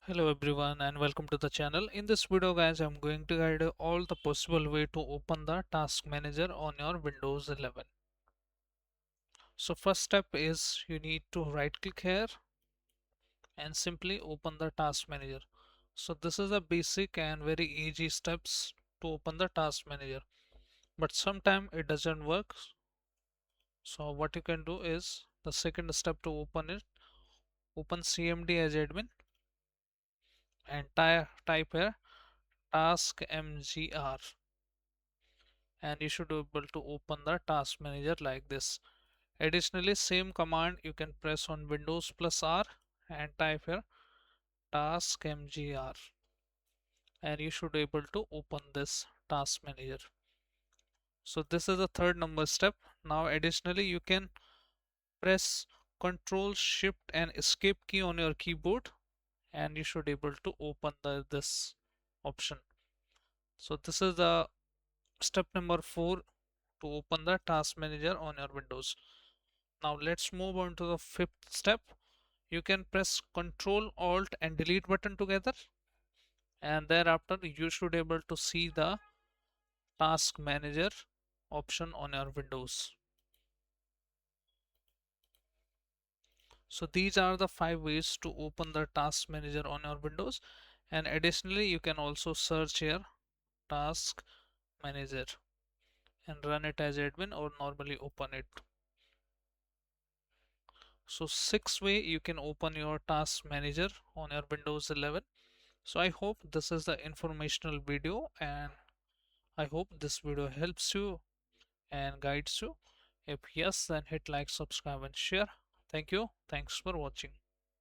Hello everyone and welcome to the channel. In this video guys, I'm going to guide you all the possible way to open the task manager on your Windows 11. So first step is you need to right click here and simply open the task manager. So this is a basic and very easy steps to open the task manager, but sometimes it doesn't work. So what you can do is the second step to open it, open CMD as admin and type here task mgr, and you should be able to open the task manager like this. Additionally, same command you can press on Windows plus R and type here task mgr, and you should be able to open this task manager. So this is the third number step. Now additionally you can press Ctrl Shift and Escape key on your keyboard, and you should be able to open this option. So this is the step number 4 to open the task manager on your Windows. Now let's move on to the fifth step. You can press Ctrl Alt and Delete button together, and thereafter you should be able to see the task manager option on your Windows. So these are the 5 ways to open the task manager on your Windows, and additionally you can also search here task manager and run it as admin or normally open it. So 6 way you can open your task manager on your Windows 11. So I hope this is the informational video, and I hope this video helps you and guides you. If yes, then hit like, subscribe and share. Thank you. Thanks for watching.